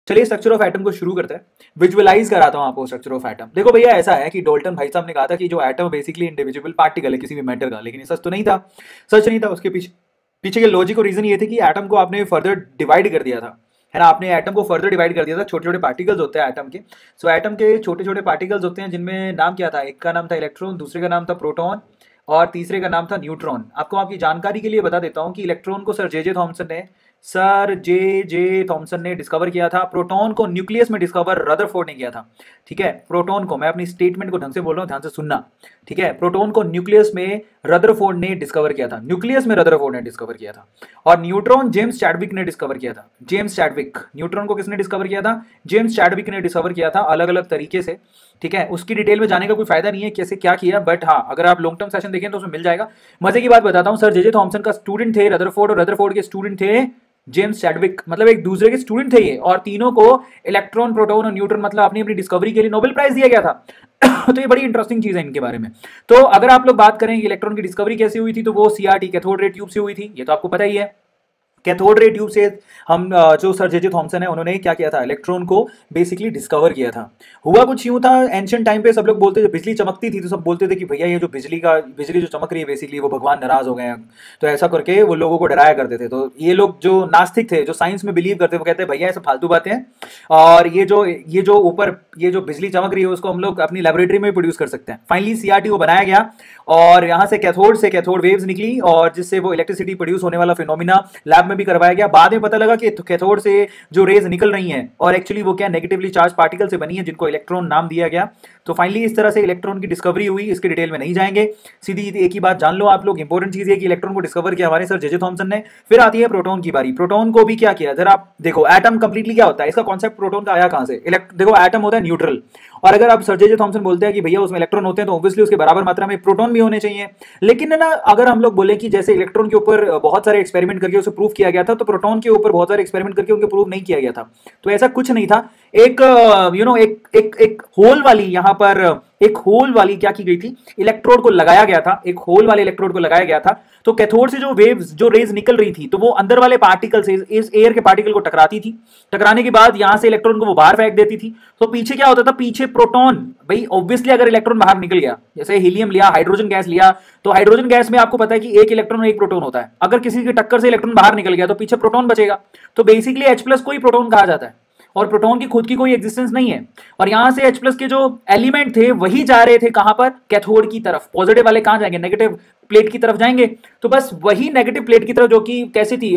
चलिए structure of atom को शुरू करते हैं। विजुअलाइज कराता हूँ आपको स्ट्रक्चर ऑफ एटम। देखो भैया, ऐसा है कि डोल्टन भाई साहब ने कहा था कि जो एटम बेसिकली इंडिविजुअल पार्टिकल है किसी भी मैटर का, लेकिन ये सच तो नहीं था। सच नहीं था। उसके पीछे पीछे के लॉजिक और रीजन ये थे कि एटम को आपने फर्दर डिवाइड कर दिया था, है ना। आपने एटम को फर्दर डिवाइड कर दिया था। छोटे छोटे पार्टिकल्स होते हैं एटम के। सो एटम के छोटे छोटे पार्टिकल्स होते हैं जिनमें नाम क्या था, एक का नाम था इलेक्ट्रॉन, दूसरे का नाम था प्रोटॉन और तीसरे का नाम था न्यूट्रॉन। आपको आपकी जानकारी के लिए बता देता हूँ कि इलेक्ट्रॉन को सर जे जे थॉमसन ने डिस्कवर किया था। प्रोटॉन को न्यूक्लियस में डिस्कवर रदरफोर्ड ने किया था। ठीक है, प्रोटॉन को, मैं अपनी स्टेटमेंट को ढंग से बोल रहा हूँ, ध्यान से सुनना। ठीक है, प्रोटॉन को न्यूक्लियस में रदरफोर्ड ने डिस्कवर किया था। न्यूक्लियस में रदरफोर्ड ने डिस्कवर किया था। और न्यूट्रॉन जेम्स चैडविक ने डिस्कवर किया था। James Chadwick. न्यूट्रॉन को किसने डिस्कवर किया था? जेम्स चैडविक ने डिस्कवर किया था, अलग अलग तरीके से। ठीक है, उसकी डिटेल में जाने का कोई फायदा नहीं है कैसे क्या किया, बट हाँ, अगर आप लॉन्ग टर्म सेशन देखें तो उसमें मिल जाएगा। मजे की बात बताता हूँ, सर जे जे थॉमसन का स्टूडेंट थे रदरफोर्ड, और रदरफोर्ड के स्टूडेंट थे जेम्स चैडविक। मतलब एक दूसरे के स्टूडेंट थे ये, और तीनों को इलेक्ट्रॉन, प्रोटॉन और न्यूट्रॉन मतलब अपनी अपनी डिस्कवरी के लिए नोबेल प्राइज दिया गया था। तो ये बड़ी इंटरेस्टिंग चीज है इनके बारे में। तो अगर आप लोग बात करें इलेक्ट्रॉन की डिस्कवरी कैसे हुई थी, तो वो सीआरटी कैथोड रे ट्यूब से हुई थी। ये तो आपको पता ही है। कैथोड रे ट्यूब से हम जो सर जे जे थॉमसन है उन्होंने क्या किया था, इलेक्ट्रॉन को बेसिकली डिस्कवर किया था। हुआ कुछ यूं था, एंशिएंट टाइम पे सब लोग बोलते थे, बिजली चमकती थी तो सब बोलते थे कि भैया ये जो बिजली जो चमक रही है बेसिकली वो भगवान नाराज हो गए हैं। तो ऐसा करके वो लोगों को डराया करते थे। तो ये लोग जो नास्तिक थे, जो साइंस में बिलीव करते, वो कहते हैं भैया ऐसे फालतू बातें हैं, और ये जो बिजली चमक रही है उसको हम लोग अपनी लेबोरेटरी में प्रोड्यूस कर सकते हैं। फाइनली सीआरटी को बनाया गया, और यहाँ से कैथोड वेव्स निकली, और जिससे वो इलेक्ट्रिसिटी प्रोड्यूस होने वाला फिनोमिना लैब में भी करवाया गया। बाद में पता लगा कि कैथोड से जो रेज निकल रही हैं, और एक्चुअली वो क्या नेगेटिवली चार्ज पार्टिकल से बनी है, जिनको इलेक्ट्रॉन नाम दिया गया। तो फाइनली इस तरह से इलेक्ट्रॉन की डिस्कवरी हुई। इसके डिटेल में नहीं जाएंगे, सीधी एक ही बात जान लो आप लोग। इंपॉर्टेंट चीज है कि इलेक्ट्रॉन को डिस्कवर किया हमारे सर जे जे थॉमसन ने। फिर आती है प्रोटॉन की बारी। प्रोटॉन को भी क्या किया, जरा आप देखो एटम कंप्लीटली क्या होता है, इसका कॉन्सेप्ट प्रोटॉन का आया कहां से। देखो एटम होता है न्यूट्रल, और अगर आप सर जे जे थॉमसन बोलते हैं कि भैया उसमें इलेक्ट्रॉन होते हैं, तो ऑब्वियसली उसके बराबर मात्रा में प्रोटॉन भी होने चाहिए। लेकिन ना, अगर हम लोग बोले कि जैसे इलेक्ट्रॉन के ऊपर बहुत सारे एक्सपेरिमेंट करके उसे प्रूव किया गया था, तो प्रोटॉन के ऊपर बहुत सारे एक्सपेरिमेंट करके उनके प्रूव नहीं किया गया था। तो ऐसा कुछ नहीं था। एक एक होल वाली, यहां पर एक होल वाली क्या की गई थी, इलेक्ट्रोड को लगाया गया था। एक होल वाले इलेक्ट्रोड को लगाया गया था। तो कैथोड से जो वेव्स, जो रेज निकल रही थी, तो वो अंदर वाले पार्टिकल से, इस एयर के पार्टिकल को टकराती थी। टकराने के बाद यहां से इलेक्ट्रॉन को वो बाहर फेंक देती थी। तो पीछे क्या होता था, पीछे प्रोटॉन। भाई ऑब्वियसली अगर इलेक्ट्रॉन बाहर निकल गया, जैसे हीलियम लिया, हाइड्रोजन गैस लिया, तो हाइड्रोजन गैस में आपको पता है कि एक इलेक्ट्रॉन और एक प्रोटॉन होता है। अगर किसी की टक्कर से इलेक्ट्रॉन बाहर निकल गया तो पीछे प्रोटॉन बचेगा। तो बेसिकली H+ को ही प्रोटॉन कहा जाता है, और प्रोटॉन की खुद की कोई एग्जिस्टेंस नहीं है। और यहां से H+ के जो एलिमेंट थे वही जा रहे थे कहां पर, कैथोड की तरफ। पॉजिटिव वाले कहां जाएंगे, नेगेटिव प्लेट की तरफ जाएंगे। तो बस वही नेगेटिव प्लेट की तरफ, जो कि कैसी थी,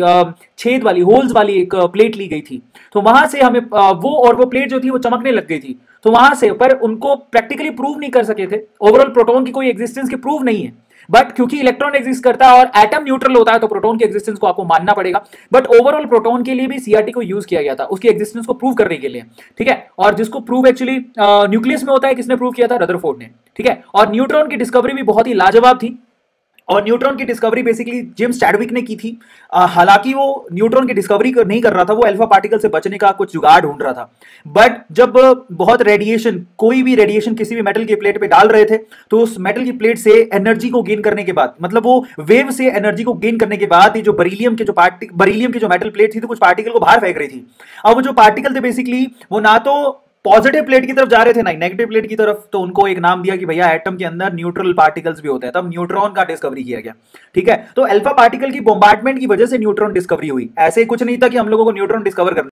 छेद वाली, होल्स वाली एक प्लेट ली गई थी। तो वहां से हमें वो प्लेट जो थी वो चमकने लग गई थी। तो वहां से, पर उनको प्रैक्टिकली प्रूव नहीं कर सके थे। ओवरऑल प्रोटॉन की कोई एग्जिस्टेंस की प्रूव नहीं है, बट क्योंकि इलेक्ट्रॉन एग्जिस्ट करता है और एटम न्यूट्रल होता है, तो प्रोटॉन की एग्जिस्टेंस को आपको मानना पड़ेगा। बट ओवरऑल प्रोटॉन के लिए भी सीआरटी को यूज किया गया था, उसकी एग्जिस्टेंस को प्रूव करने के लिए। ठीक है, और जिसको प्रूव एक्चुअली न्यूक्लियस में होता है, किसने प्रूव किया था, रदरफोर्ड ने। ठीक है, और न्यूट्रॉन की डिस्कवरी भी बहुत ही लाजवाब थी। और न्यूट्रॉन की डिस्कवरी बेसिकली जेम्स चैडविक ने की थी। हालांकि वो न्यूट्रॉन की डिस्कवरी नहीं कर रहा था, वो अल्फा पार्टिकल से बचने का कुछ जुगाड़ ढूंढ रहा था। बट जब बहुत रेडिएशन, कोई भी रेडिएशन किसी भी मेटल की प्लेट पे डाल रहे थे, तो उस मेटल की प्लेट से एनर्जी को गेन करने के बाद, मतलब वो वेव से एनर्जी को गेन करने के बाद, ये जो बरीलियम की जो मेटल प्लेट थी, तो कुछ पार्टिकल को बाहर फेंक रही थी। अब वो जो पार्टिकल थे बेसिकली, वो ना तो पॉजिटिव प्लेट की तरफ जा रहे थे ना नेगेटिव प्लेट की तरफ। तो उनको एक नाम दिया कि भैया एटम के अंदर न्यूट्रल पार्टिकल्स भी होते हैं। तब न्यूट्रॉन का डिस्कवरी किया गया। ठीक है, तो अल्फा पार्टिकल की बॉम्बार्डमेंट की वजह से न्यूट्रॉन डिस्कवरी हुई। ऐसे कुछ नहीं था कि हम लोगों को न्यूट्रॉन डिस्कवर करना